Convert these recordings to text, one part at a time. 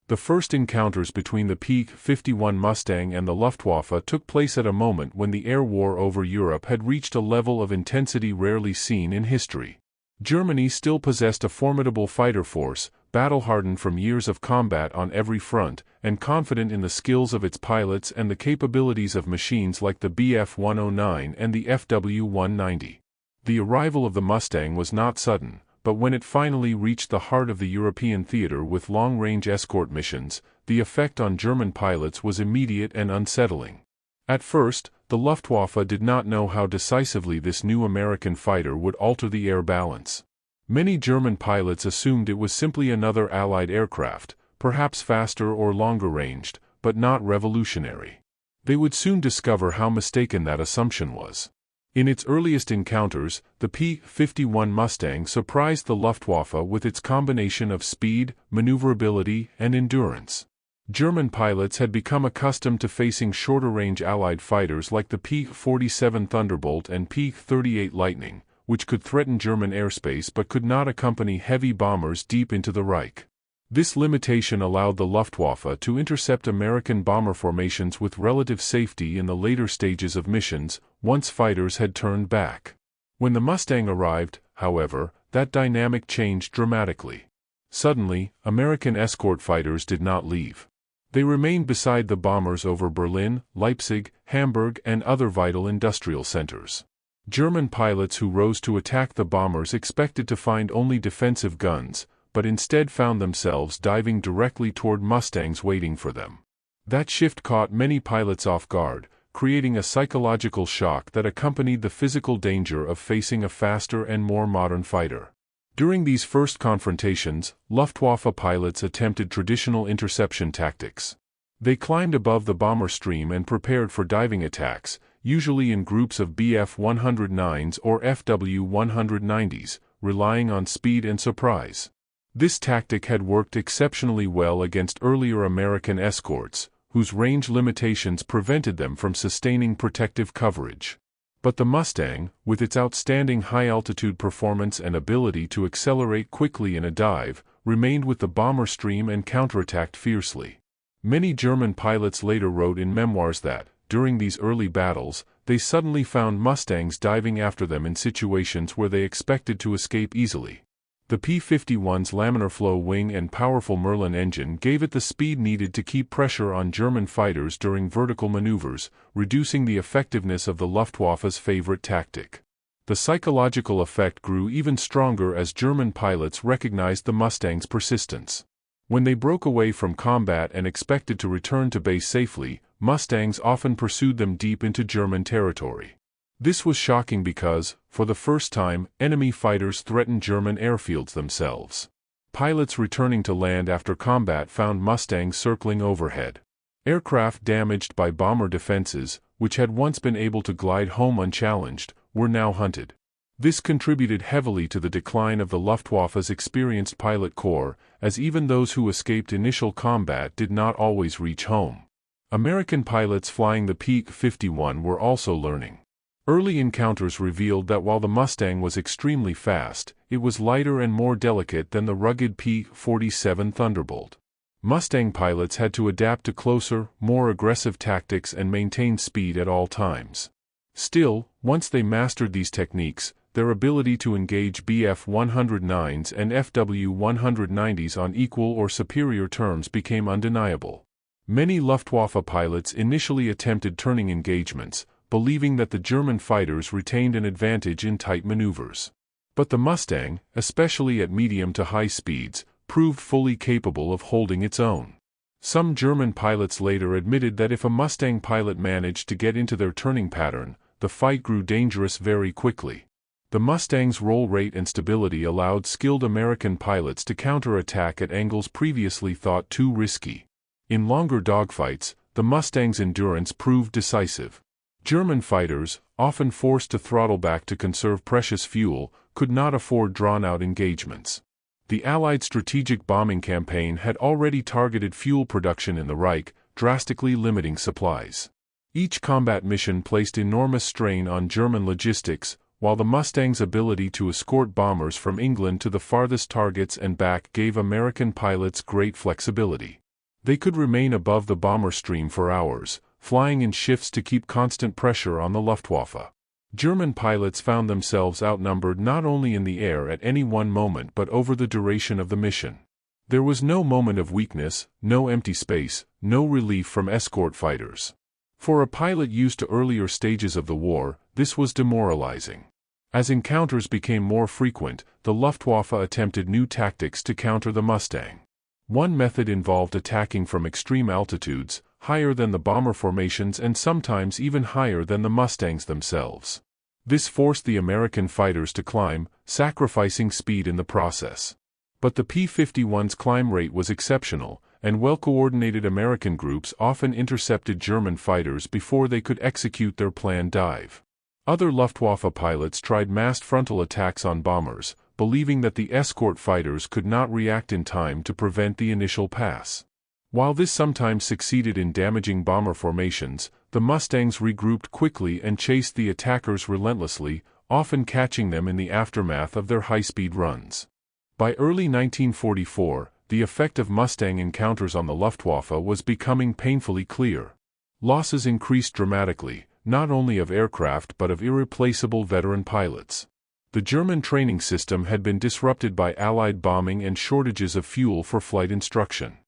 The first encounters between the P-51 Mustang and the Luftwaffe took place at a moment when the air war over Europe had reached a level of intensity rarely seen in history. Germany still possessed a formidable fighter force, battle-hardened from years of combat on every front, and confident in the skills of its pilots and the capabilities of machines like the Bf-109 and the FW-190. The arrival of the Mustang was not sudden, but when it finally reached the heart of the European theater with long-range escort missions, the effect on German pilots was immediate and unsettling. At first, the Luftwaffe did not know how decisively this new American fighter would alter the air balance. Many German pilots assumed it was simply another Allied aircraft, perhaps faster or longer-ranged, but not revolutionary. They would soon discover how mistaken that assumption was. In its earliest encounters, the P-51 Mustang surprised the Luftwaffe with its combination of speed, maneuverability, and endurance. German pilots had become accustomed to facing shorter-range Allied fighters like the P-47 Thunderbolt and P-38 Lightning, which could threaten German airspace but could not accompany heavy bombers deep into the Reich. This limitation allowed the Luftwaffe to intercept American bomber formations with relative safety in the later stages of missions, once fighters had turned back. When the Mustang arrived, however, that dynamic changed dramatically. Suddenly, American escort fighters did not leave. They remained beside the bombers over Berlin, Leipzig, Hamburg, and other vital industrial centers. German pilots who rose to attack the bombers expected to find only defensive guns, but instead found themselves diving directly toward Mustangs waiting for them. That shift caught many pilots off guard, creating a psychological shock that accompanied the physical danger of facing a faster and more modern fighter. During these first confrontations, Luftwaffe pilots attempted traditional interception tactics. They climbed above the bomber stream and prepared for diving attacks, usually in groups of Bf-109s or FW-190s, relying on speed and surprise. This tactic had worked exceptionally well against earlier American escorts, whose range limitations prevented them from sustaining protective coverage. But the Mustang, with its outstanding high-altitude performance and ability to accelerate quickly in a dive, remained with the bomber stream and counterattacked fiercely. Many German pilots later wrote in memoirs that, during these early battles, they suddenly found Mustangs diving after them in situations where they expected to escape easily. The P-51's laminar flow wing and powerful Merlin engine gave it the speed needed to keep pressure on German fighters during vertical maneuvers, reducing the effectiveness of the Luftwaffe's favorite tactic. The psychological effect grew even stronger as German pilots recognized the Mustang's persistence. When they broke away from combat and expected to return to base safely, Mustangs often pursued them deep into German territory. This was shocking because, for the first time, enemy fighters threatened German airfields themselves. Pilots returning to land after combat found Mustangs circling overhead. Aircraft damaged by bomber defenses, which had once been able to glide home unchallenged, were now hunted. This contributed heavily to the decline of the Luftwaffe's experienced pilot corps, as even those who escaped initial combat did not always reach home. American pilots flying the P-51 were also learning. Early encounters revealed that while the Mustang was extremely fast, it was lighter and more delicate than the rugged P-47 Thunderbolt. Mustang pilots had to adapt to closer, more aggressive tactics and maintain speed at all times. Still, once they mastered these techniques, their ability to engage Bf-109s and FW-190s on equal or superior terms became undeniable. Many Luftwaffe pilots initially attempted turning engagements, believing that the German fighters retained an advantage in tight maneuvers. But the Mustang, especially at medium to high speeds, proved fully capable of holding its own. Some German pilots later admitted that if a Mustang pilot managed to get into their turning pattern, the fight grew dangerous very quickly. The Mustang's roll rate and stability allowed skilled American pilots to counterattack at angles previously thought too risky. In longer dogfights, the Mustang's endurance proved decisive. German fighters, often forced to throttle back to conserve precious fuel, could not afford drawn-out engagements. The Allied strategic bombing campaign had already targeted fuel production in the Reich, drastically limiting supplies. Each combat mission placed enormous strain on German logistics, while the Mustang's ability to escort bombers from England to the farthest targets and back gave American pilots great flexibility. They could remain above the bomber stream for hours, flying in shifts to keep constant pressure on the Luftwaffe. German pilots found themselves outnumbered not only in the air at any one moment but over the duration of the mission. There was no moment of weakness, no empty space, no relief from escort fighters. For a pilot used to earlier stages of the war, this was demoralizing. As encounters became more frequent, the Luftwaffe attempted new tactics to counter the Mustang. One method involved attacking from extreme altitudes, higher than the bomber formations and sometimes even higher than the Mustangs themselves. This forced the American fighters to climb, sacrificing speed in the process. But the P-51's climb rate was exceptional, and well-coordinated American groups often intercepted German fighters before they could execute their planned dive. Other Luftwaffe pilots tried massed frontal attacks on bombers, believing that the escort fighters could not react in time to prevent the initial pass. While this sometimes succeeded in damaging bomber formations, the Mustangs regrouped quickly and chased the attackers relentlessly, often catching them in the aftermath of their high-speed runs. By early 1944, the effect of Mustang encounters on the Luftwaffe was becoming painfully clear. Losses increased dramatically, not only of aircraft but of irreplaceable veteran pilots. The German training system had been disrupted by Allied bombing and shortages of fuel for flight instruction.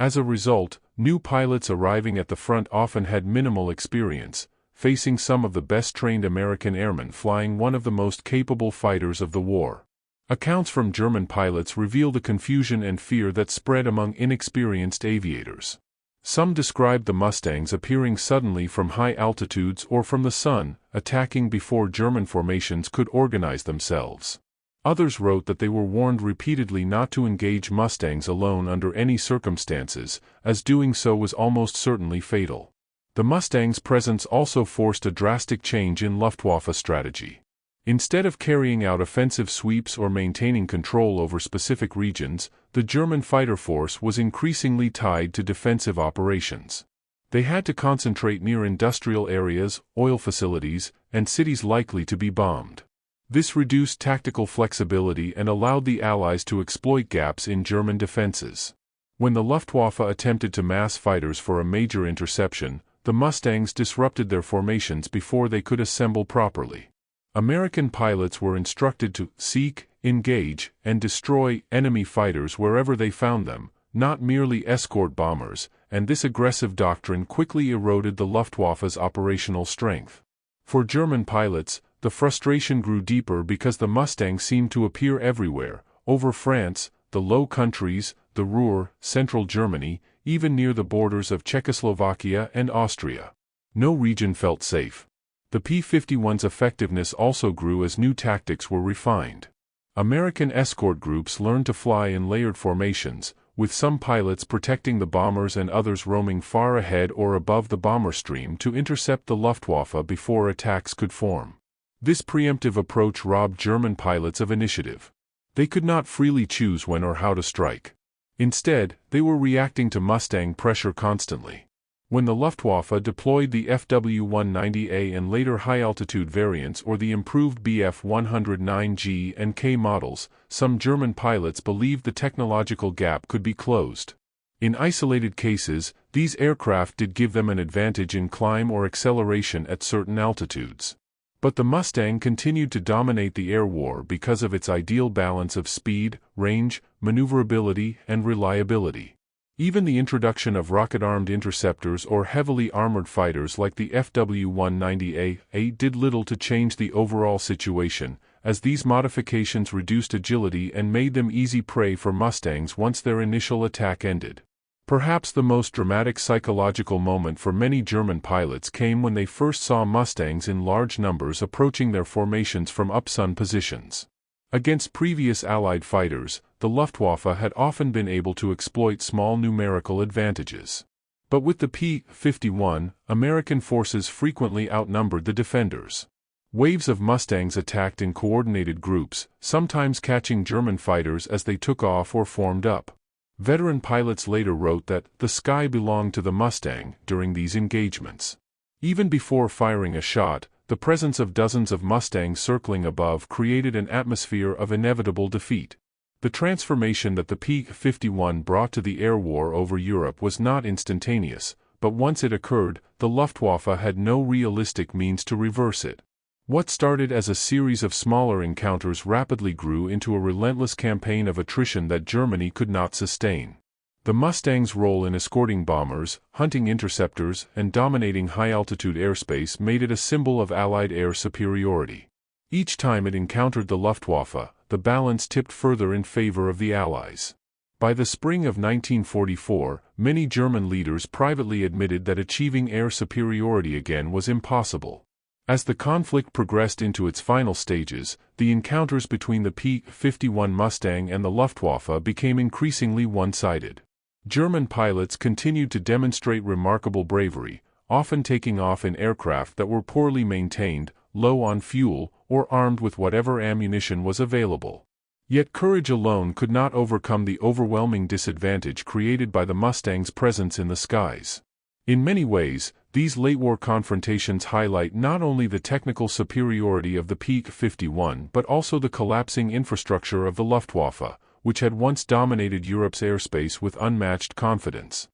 As a result, new pilots arriving at the front often had minimal experience, facing some of the best-trained American airmen flying one of the most capable fighters of the war. Accounts from German pilots reveal the confusion and fear that spread among inexperienced aviators. Some described the Mustangs appearing suddenly from high altitudes or from the sun, attacking before German formations could organize themselves. Others wrote that they were warned repeatedly not to engage Mustangs alone under any circumstances, as doing so was almost certainly fatal. The Mustang's presence also forced a drastic change in Luftwaffe strategy. Instead of carrying out offensive sweeps or maintaining control over specific regions, the German fighter force was increasingly tied to defensive operations. They had to concentrate near industrial areas, oil facilities, and cities likely to be bombed. This reduced tactical flexibility and allowed the Allies to exploit gaps in German defenses. When the Luftwaffe attempted to mass fighters for a major interception, the Mustangs disrupted their formations before they could assemble properly. American pilots were instructed to seek, engage, and destroy enemy fighters wherever they found them, not merely escort bombers, and this aggressive doctrine quickly eroded the Luftwaffe's operational strength. For German pilots, the frustration grew deeper because the Mustang seemed to appear everywhere, over France, the Low Countries, the Ruhr, central Germany, even near the borders of Czechoslovakia and Austria. No region felt safe. The P-51's effectiveness also grew as new tactics were refined. American escort groups learned to fly in layered formations, with some pilots protecting the bombers and others roaming far ahead or above the bomber stream to intercept the Luftwaffe before attacks could form. This preemptive approach robbed German pilots of initiative. They could not freely choose when or how to strike. Instead, they were reacting to Mustang pressure constantly. When the Luftwaffe deployed the FW-190A and later high-altitude variants or the improved Bf-109G and K models, some German pilots believed the technological gap could be closed. In isolated cases, these aircraft did give them an advantage in climb or acceleration at certain altitudes. But the Mustang continued to dominate the air war because of its ideal balance of speed, range, maneuverability, and reliability. Even the introduction of rocket-armed interceptors or heavily armored fighters like the FW-190A did little to change the overall situation, as these modifications reduced agility and made them easy prey for Mustangs once their initial attack ended. Perhaps the most dramatic psychological moment for many German pilots came when they first saw Mustangs in large numbers approaching their formations from upsun positions. Against previous Allied fighters, the Luftwaffe had often been able to exploit small numerical advantages. But with the P-51, American forces frequently outnumbered the defenders. Waves of Mustangs attacked in coordinated groups, sometimes catching German fighters as they took off or formed up. Veteran pilots later wrote that the sky belonged to the Mustang during these engagements. Even before firing a shot, the presence of dozens of Mustangs circling above created an atmosphere of inevitable defeat. The transformation that the P-51 brought to the air war over Europe was not instantaneous, but once it occurred, the Luftwaffe had no realistic means to reverse it. What started as a series of smaller encounters rapidly grew into a relentless campaign of attrition that Germany could not sustain. The Mustang's role in escorting bombers, hunting interceptors, and dominating high-altitude airspace made it a symbol of Allied air superiority. Each time it encountered the Luftwaffe, the balance tipped further in favor of the Allies. By the spring of 1944, many German leaders privately admitted that achieving air superiority again was impossible. As the conflict progressed into its final stages, the encounters between the P-51 Mustang and the Luftwaffe became increasingly one-sided. German pilots continued to demonstrate remarkable bravery, often taking off in aircraft that were poorly maintained, low on fuel, or armed with whatever ammunition was available. Yet courage alone could not overcome the overwhelming disadvantage created by the Mustang's presence in the skies. In many ways, these late-war confrontations highlight not only the technical superiority of the P-51 but also the collapsing infrastructure of the Luftwaffe, which had once dominated Europe's airspace with unmatched confidence.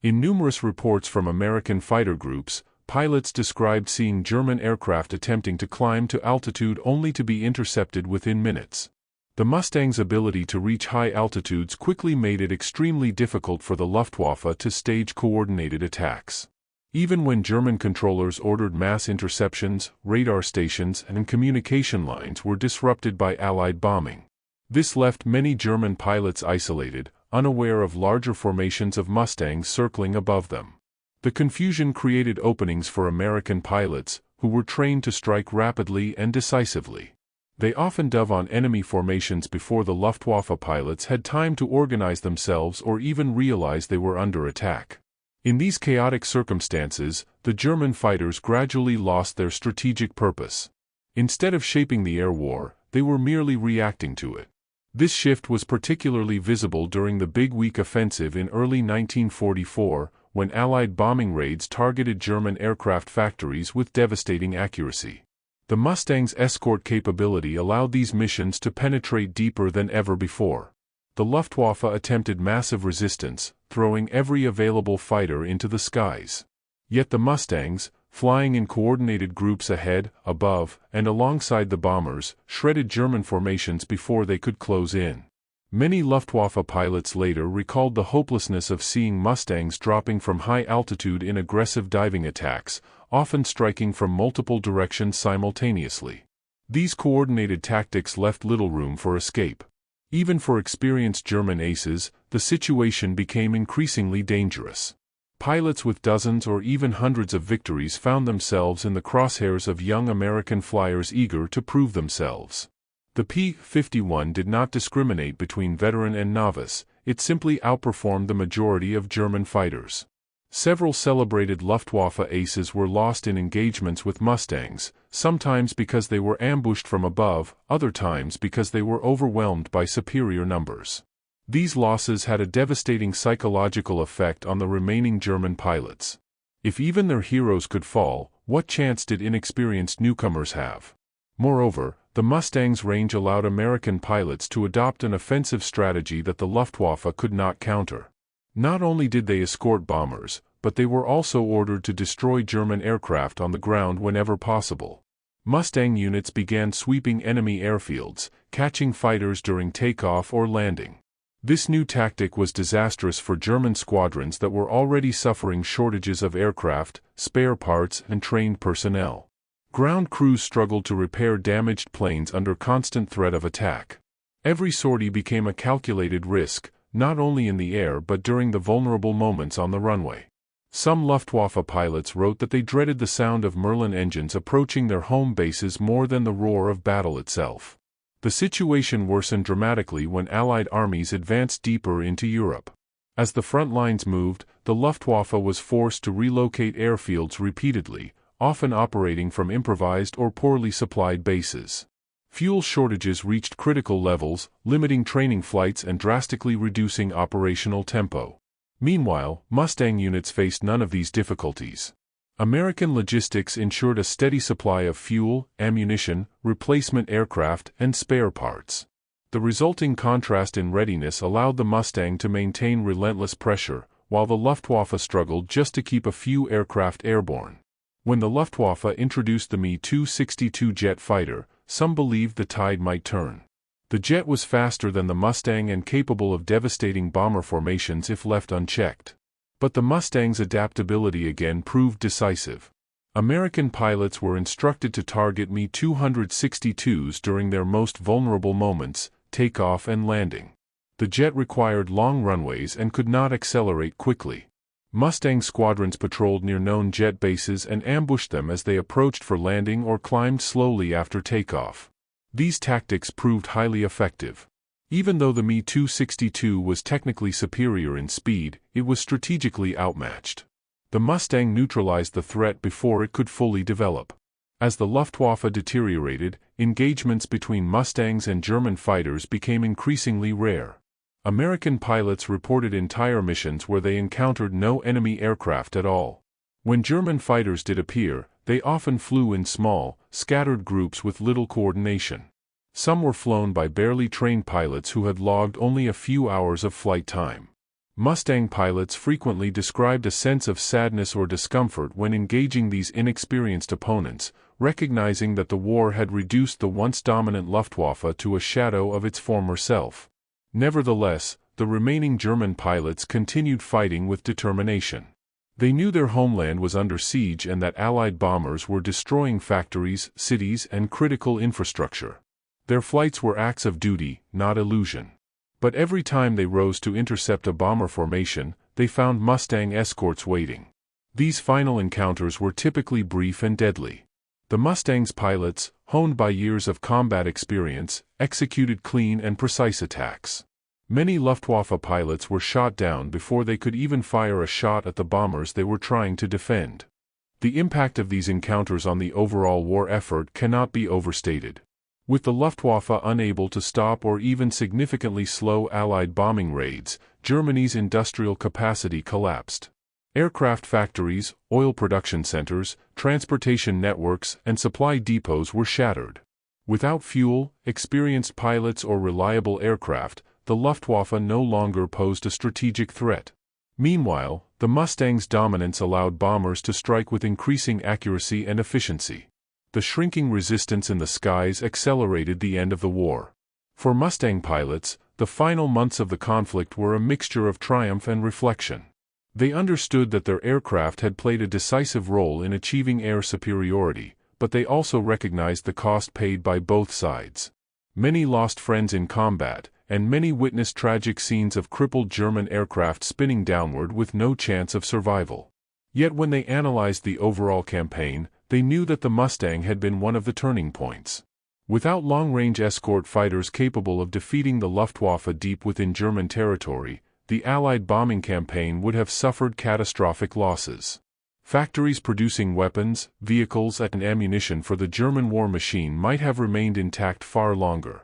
In numerous reports from American fighter groups, pilots described seeing German aircraft attempting to climb to altitude only to be intercepted within minutes. The Mustang's ability to reach high altitudes quickly made it extremely difficult for the Luftwaffe to stage coordinated attacks. Even when German controllers ordered mass interceptions, radar stations and communication lines were disrupted by Allied bombing. This left many German pilots isolated, unaware of larger formations of Mustangs circling above them. The confusion created openings for American pilots, who were trained to strike rapidly and decisively. They often dove on enemy formations before the Luftwaffe pilots had time to organize themselves or even realize they were under attack. In these chaotic circumstances, the German fighters gradually lost their strategic purpose. Instead of shaping the air war, they were merely reacting to it. This shift was particularly visible during the Big Week offensive in early 1944, when Allied bombing raids targeted German aircraft factories with devastating accuracy. The Mustang's escort capability allowed these missions to penetrate deeper than ever before. The Luftwaffe attempted massive resistance, throwing every available fighter into the skies. Yet the Mustangs, flying in coordinated groups ahead, above, and alongside the bombers, shredded German formations before they could close in. Many Luftwaffe pilots later recalled the hopelessness of seeing Mustangs dropping from high altitude in aggressive diving attacks, often striking from multiple directions simultaneously. These coordinated tactics left little room for escape. Even for experienced German aces, the situation became increasingly dangerous. Pilots with dozens or even hundreds of victories found themselves in the crosshairs of young American flyers eager to prove themselves. The P-51 did not discriminate between veteran and novice, it simply outperformed the majority of German fighters. Several celebrated Luftwaffe aces were lost in engagements with Mustangs, sometimes because they were ambushed from above, other times because they were overwhelmed by superior numbers. These losses had a devastating psychological effect on the remaining German pilots. If even their heroes could fall, what chance did inexperienced newcomers have? Moreover, the Mustang's range allowed American pilots to adopt an offensive strategy that the Luftwaffe could not counter. Not only did they escort bombers, but they were also ordered to destroy German aircraft on the ground whenever possible. Mustang units began sweeping enemy airfields, catching fighters during takeoff or landing. This new tactic was disastrous for German squadrons that were already suffering shortages of aircraft, spare parts, and trained personnel. Ground crews struggled to repair damaged planes under constant threat of attack. Every sortie became a calculated risk, not only in the air but during the vulnerable moments on the runway. Some Luftwaffe pilots wrote that they dreaded the sound of Merlin engines approaching their home bases more than the roar of battle itself. The situation worsened dramatically when Allied armies advanced deeper into Europe. As the front lines moved, the Luftwaffe was forced to relocate airfields repeatedly, often operating from improvised or poorly supplied bases. Fuel shortages reached critical levels, limiting training flights and drastically reducing operational tempo. Meanwhile, Mustang units faced none of these difficulties. American logistics ensured a steady supply of fuel, ammunition, replacement aircraft, and spare parts. The resulting contrast in readiness allowed the Mustang to maintain relentless pressure, while the Luftwaffe struggled just to keep a few aircraft airborne. When the Luftwaffe introduced the Me-262 jet fighter, some believed the tide might turn. The jet was faster than the Mustang and capable of devastating bomber formations if left unchecked. But the Mustang's adaptability again proved decisive. American pilots were instructed to target Me-262s during their most vulnerable moments, takeoff and landing. The jet required long runways and could not accelerate quickly. Mustang squadrons patrolled near known jet bases and ambushed them as they approached for landing or climbed slowly after takeoff. These tactics proved highly effective. Even though the Me-262 was technically superior in speed, it was strategically outmatched. The Mustang neutralized the threat before it could fully develop. As the Luftwaffe deteriorated, engagements between Mustangs and German fighters became increasingly rare. American pilots reported entire missions where they encountered no enemy aircraft at all. When German fighters did appear, they often flew in small, scattered groups with little coordination. Some were flown by barely trained pilots who had logged only a few hours of flight time. Mustang pilots frequently described a sense of sadness or discomfort when engaging these inexperienced opponents, recognizing that the war had reduced the once dominant Luftwaffe to a shadow of its former self. Nevertheless, the remaining German pilots continued fighting with determination. They knew their homeland was under siege and that Allied bombers were destroying factories, cities, and critical infrastructure. Their flights were acts of duty, not illusion. But every time they rose to intercept a bomber formation, they found Mustang escorts waiting. These final encounters were typically brief and deadly. The Mustang's pilots, honed by years of combat experience, executed clean and precise attacks. Many Luftwaffe pilots were shot down before they could even fire a shot at the bombers they were trying to defend. The impact of these encounters on the overall war effort cannot be overstated. With the Luftwaffe unable to stop or even significantly slow Allied bombing raids, Germany's industrial capacity collapsed. Aircraft factories, oil production centers, transportation networks, and supply depots were shattered. Without fuel, experienced pilots, or reliable aircraft, the Luftwaffe no longer posed a strategic threat. Meanwhile, the Mustang's dominance allowed bombers to strike with increasing accuracy and efficiency. The shrinking resistance in the skies accelerated the end of the war. For Mustang pilots, the final months of the conflict were a mixture of triumph and reflection. They understood that their aircraft had played a decisive role in achieving air superiority, but they also recognized the cost paid by both sides. Many lost friends in combat, and many witnessed tragic scenes of crippled German aircraft spinning downward with no chance of survival. Yet when they analyzed the overall campaign, they knew that the Mustang had been one of the turning points. Without long-range escort fighters capable of defeating the Luftwaffe deep within German territory, the Allied bombing campaign would have suffered catastrophic losses. Factories producing weapons, vehicles, and ammunition for the German war machine might have remained intact far longer.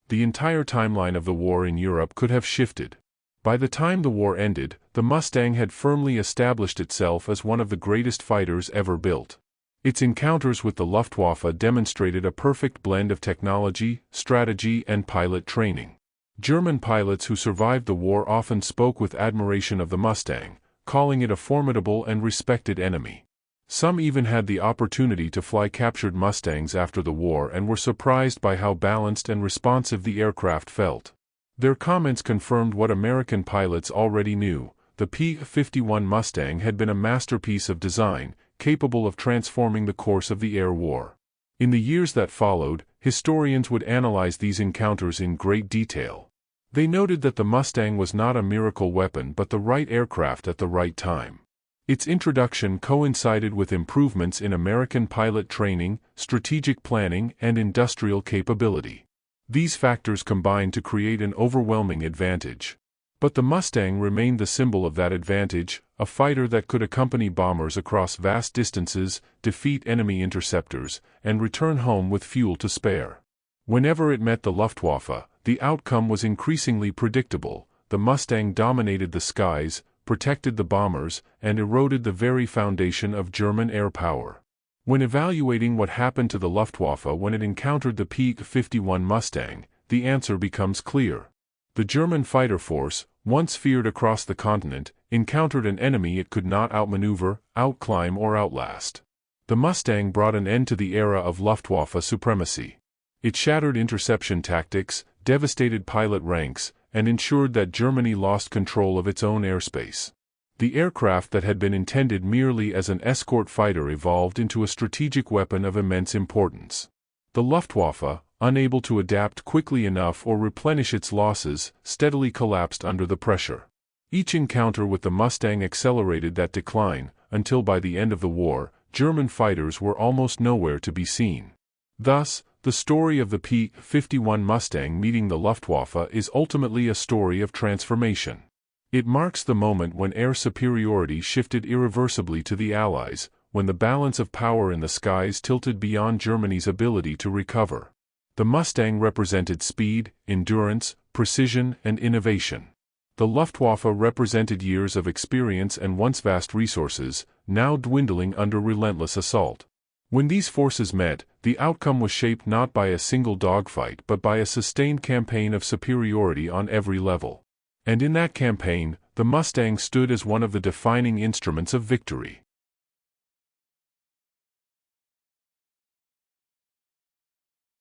The entire timeline of the war in Europe could have shifted. By the time the war ended, the Mustang had firmly established itself as one of the greatest fighters ever built. Its encounters with the Luftwaffe demonstrated a perfect blend of technology, strategy, and pilot training. German pilots who survived the war often spoke with admiration of the Mustang, calling it a formidable and respected enemy. Some even had the opportunity to fly captured Mustangs after the war and were surprised by how balanced and responsive the aircraft felt. Their comments confirmed what American pilots already knew: the P-51 Mustang had been a masterpiece of design, capable of transforming the course of the air war. In the years that followed, historians would analyze these encounters in great detail. They noted that the Mustang was not a miracle weapon but the right aircraft at the right time. Its introduction coincided with improvements in American pilot training, strategic planning, and industrial capability. These factors combined to create an overwhelming advantage. But the Mustang remained the symbol of that advantage, a fighter that could accompany bombers across vast distances, defeat enemy interceptors, and return home with fuel to spare. Whenever it met the Luftwaffe, the outcome was increasingly predictable. The Mustang dominated the skies, protected the bombers, and eroded the very foundation of German air power. When evaluating what happened to the Luftwaffe when it encountered the P-51 Mustang, the answer becomes clear. The German fighter force, once feared across the continent, encountered an enemy it could not outmaneuver, outclimb or outlast. The Mustang brought an end to the era of Luftwaffe supremacy. It shattered interception tactics, devastated pilot ranks, and ensured that Germany lost control of its own airspace. The aircraft that had been intended merely as an escort fighter evolved into a strategic weapon of immense importance. The Luftwaffe, unable to adapt quickly enough or replenish its losses, steadily collapsed under the pressure. Each encounter with the Mustang accelerated that decline, until by the end of the war, German fighters were almost nowhere to be seen. Thus, the story of the P-51 Mustang meeting the Luftwaffe is ultimately a story of transformation. It marks the moment when air superiority shifted irreversibly to the Allies, when the balance of power in the skies tilted beyond Germany's ability to recover. The Mustang represented speed, endurance, precision, and innovation. The Luftwaffe represented years of experience and once vast resources, now dwindling under relentless assault. When these forces met, the outcome was shaped not by a single dogfight but by a sustained campaign of superiority on every level. And in that campaign, the Mustang stood as one of the defining instruments of victory.